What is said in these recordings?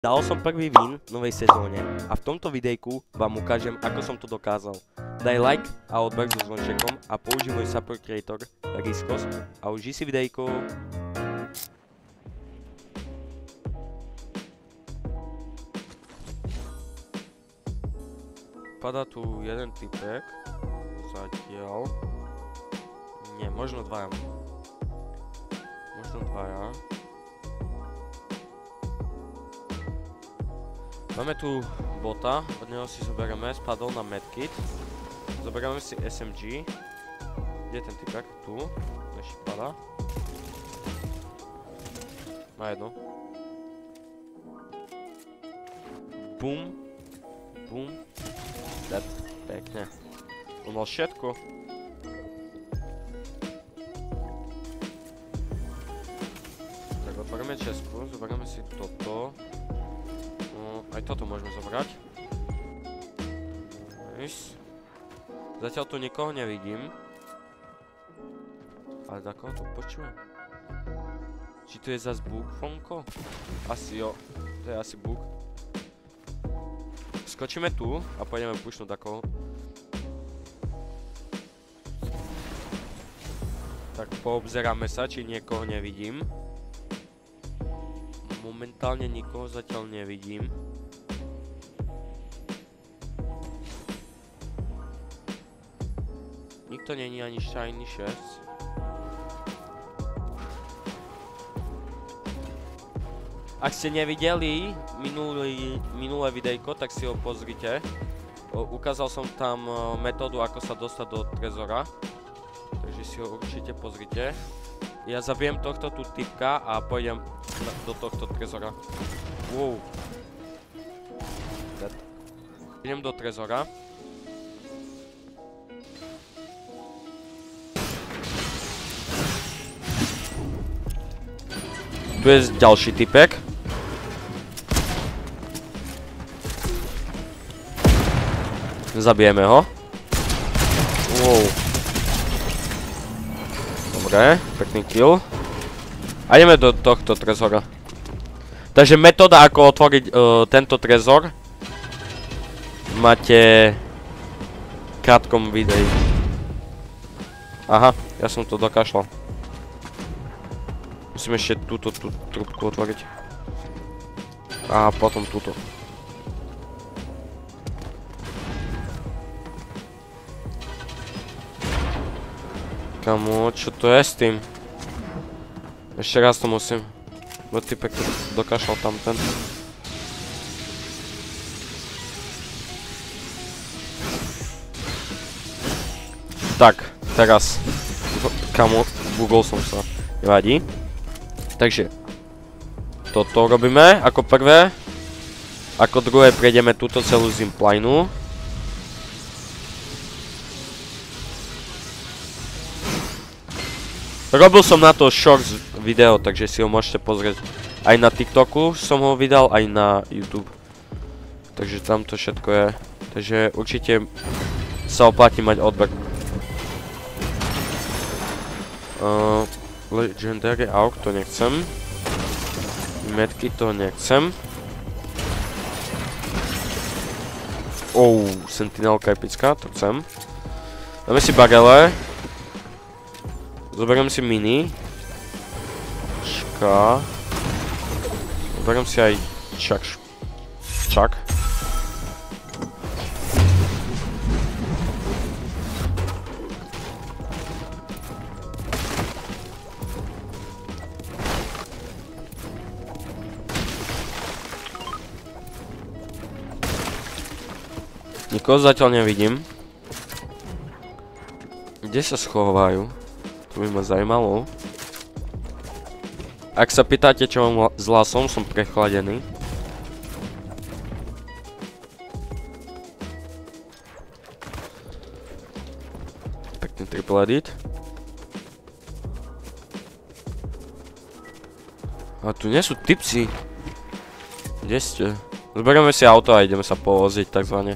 Dal som prvý win v novej sezóne a v tomto videjku vám ukážem, ako som to dokázal. Daj like a odber so zvončekom a použij môj support creator Riskos a uži si videjko. Padá tu jeden typek, zatiaľ. Nie, možno dvaja. Máme tu bota, od neho si zoberieme, spadol na medkit. Zoberieme si SMG. Kde je ten typek? Tu. Ešte padá. Má jedno. Bum. Bum. Dead. Pekne. On mal všetko. Tak otvoríme česku, zoberieme si toto. Aj toto môžeme zobrať. Nice. Zatiaľ tu nikoho nevidím. Ale za koho to počujem? Či tu je zas bug, Fonko? Asi jo. To je asi bug. Skočíme tu a pôjdeme pušnúť takoho. Tak poobzeráme sa, či niekoho nevidím. Momentálne nikoho zatiaľ nevidím. Nikto není ani Shiny 6. Ak ste nevideli minulé videjko, tak si ho pozrite. Ukázal som tam metódu, ako sa dostať do trezora. Takže si ho určite pozrite. Ja zabijem tohto tu typka a pôjdem do tohto trezora. Wow. Idem do trezora. Tu je ďalší typek. Zabijeme ho. Wow. Dobre, pekný kill. A ideme do tohto trezora. Takže metóda, ako otvoriť tento trezor, máte v krátkom videu. Aha, ja som to dokašľal. Musím ešte túto trubku otvoriť. A potom túto. Kamo, čo to je s tým? Ešte raz to musím. Bo typek to dokašľal tamten. Tak, teraz. Kamo, bugol som sa. Nevadí. Takže, toto robíme ako prvé. Ako druhé prejdeme túto celú ziplineu. Robil som na to shorts video, takže si ho môžete pozrieť. Aj na TikToku som ho vydal, aj na YouTube. Takže tam to všetko je. Takže určite sa oplatí mať odber. Legendary AUG to nechcem. Medky to nechcem. Sentinelka epická, to chcem. Dáme si barele. Zoberiem si mini. Zoberiem si aj čak. Nikoho zatiaľ nevidím. Kde sa schovajú? To by ma zajímalo. Ak sa pýtate, čo mám s hlasom, som prechladený. Pekný triple edit. A tu nie sú tipsy. Kde ste? Zoberieme si auto a ideme sa povoziť takzvané.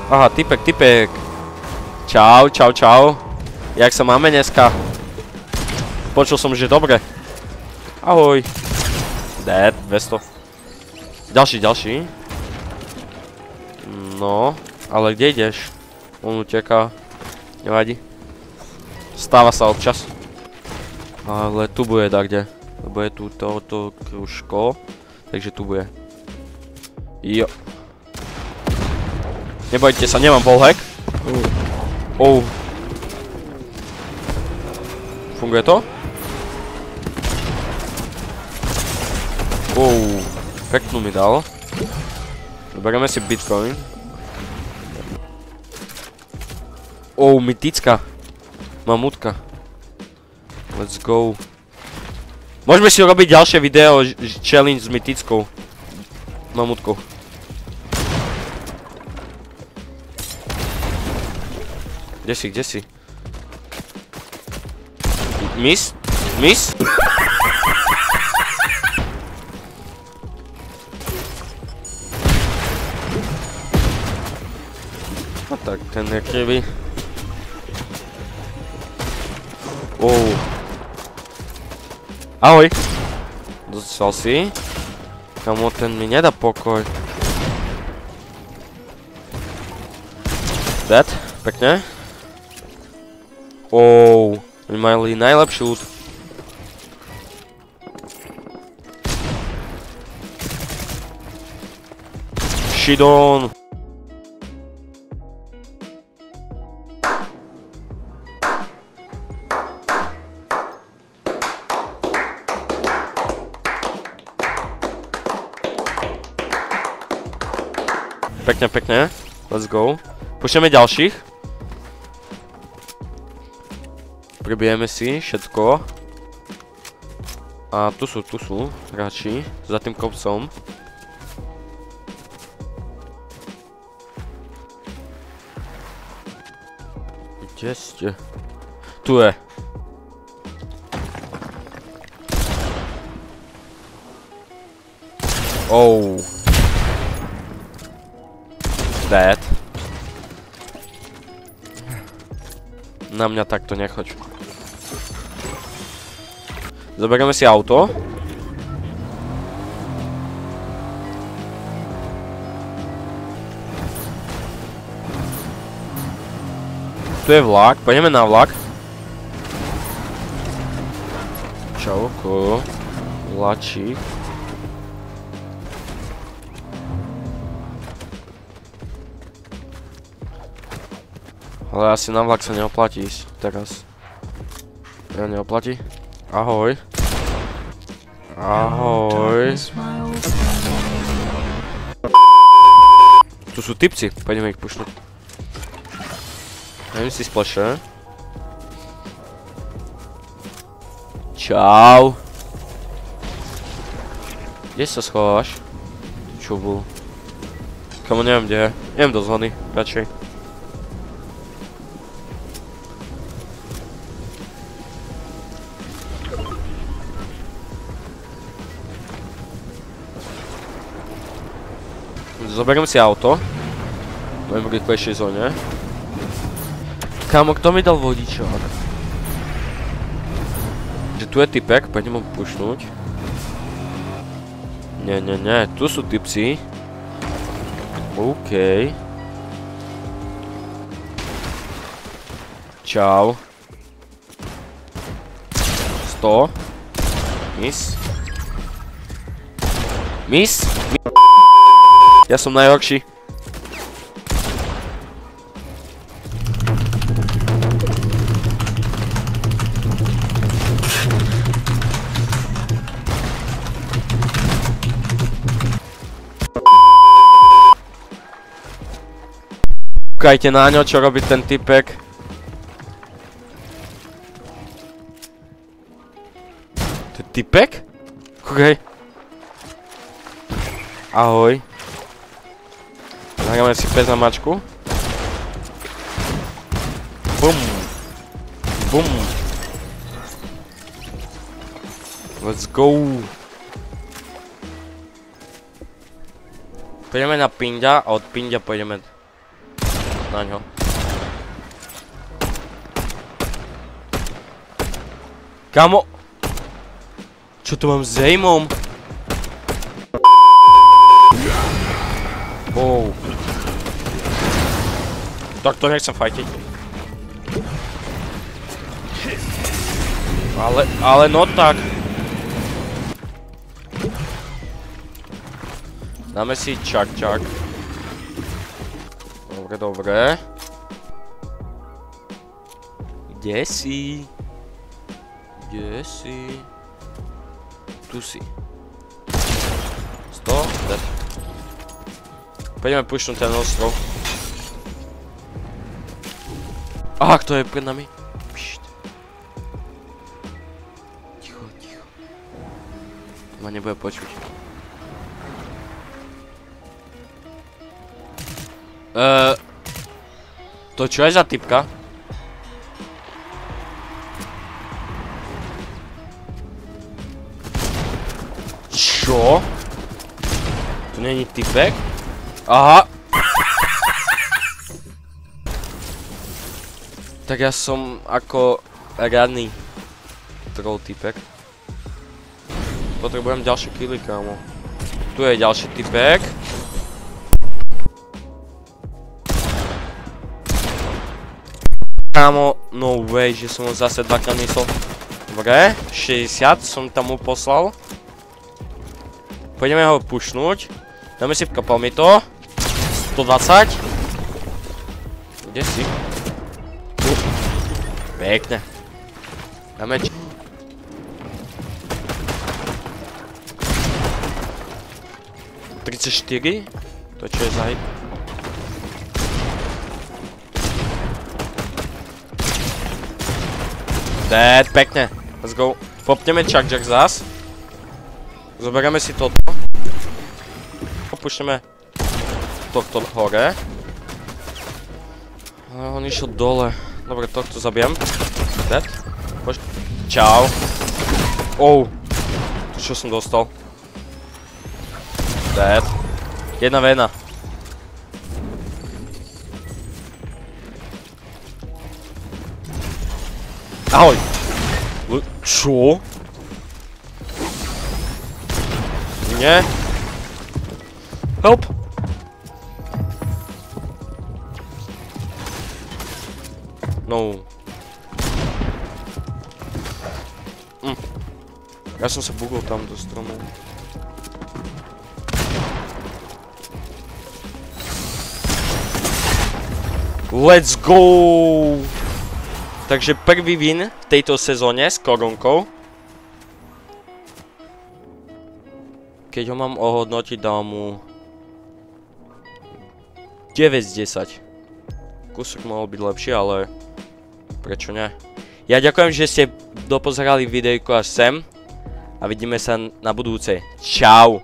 Aha, typek. Čau. Jak sa máme dneska? Počul som, že dobre. Ahoj. Dead, 200. Ďalší. No, ale kde ideš? On uteká. Nevadí. Stáva sa občas. Ale tu bude kde. Lebo je tu toto kružko. Takže tu bude. Jo. Nebojte sa, nemám wallhack. Oh. Funguje to? Oh. Peknú mi dal. Bereme si bitcoin. Oh, mytická. Mamutka. Let's go. Môžeme si robiť ďalšie video challenge s mytickou mamutkou. Kde si? Miss? No tak, ten je krivý. Oh. Ahoj. Dostal si. Kamo, ten mi nedá pokoj. Dead, pekne. Oh, oni mali najlepší loot. Shit on. Pekne. Let's go. Púšťame ďalších. Prebijeme si všetko. A tu sú hráči. Za tým kopcom. Kde ste? Tu je. Oh. Dead. Na mňa takto nechoď. Zoberieme si auto. Tu je vlak, pôjdeme na vlak. Čauko. Vlačík. Ale asi na vlak sa neoplatí ísť teraz. Ja neoplatí. Ahoj. Ahoj. Tu sú typci, poďme ich pušnúť. Dajme si splashe. Čau. Kde sa schováš? Čo bol? Kamo, neviem kde je. Idem do zóny, radšej. Zoberiem si auto. Budem v rýchlejšej zóne. Kámo, kto mi dal vodičák? Že tu je typek, poďme ho pušnúť. Nie, tu sú typci. OK. Čau. 100. Miss. Ja som najhorší. Kúkajte na ňo, čo robí ten typek. To je typek? Kúkaj. Ahoj. Zahráme si pes na mačku. Bum. Let's go. Pôjdeme na Pinda a od Pinda pôjdeme na ňo. Kamo! Čo tu mám s aimom? Oh. Tak to nechcem fajtiť. Ale no tak. Dáme si čak. Dobre. Kde si? Tu si. 100, dead. Poďme pušnúť ten ostrov. Aha, kto je pred nami? Pšt. Ticho. Ma nebude počuť. To čo je za typka? Čo? To není typek? Aha! Tak ja som ako radný troll typek. Potrebujem ďalšie killy, kámo. Tu je ďalší typek. Kámo, no way, že som ho zase dvakrát mysl. Dobre, 60 som tam mu poslal. Poďme ho pušnúť. Dáme si, kapal mi to. 120. Kde si? Tu. Pekne. Dáme či... $34. To čo je za hit? Dead, pekne. Let's go. Popneme čak zás. Zoberieme si toto. Opúšťame tohto hore. Ale on išiel dole. Dobre, tohto zabijem. Dead. Čau. Oh. Čo som dostal? Dead. 1v1. Ahoj! Čo? Nie? Help! No. Ja som sa bugol tam do stromu. Let's go! Takže prvý win v tejto sezóne s korunkou. Keď ho mám ohodnotiť, dám mu 9 z 10. Kúsok mohol byť lepší, ale prečo ne? Ja ďakujem, že ste dopozerali videjko až sem a vidíme sa na budúcej. Čau!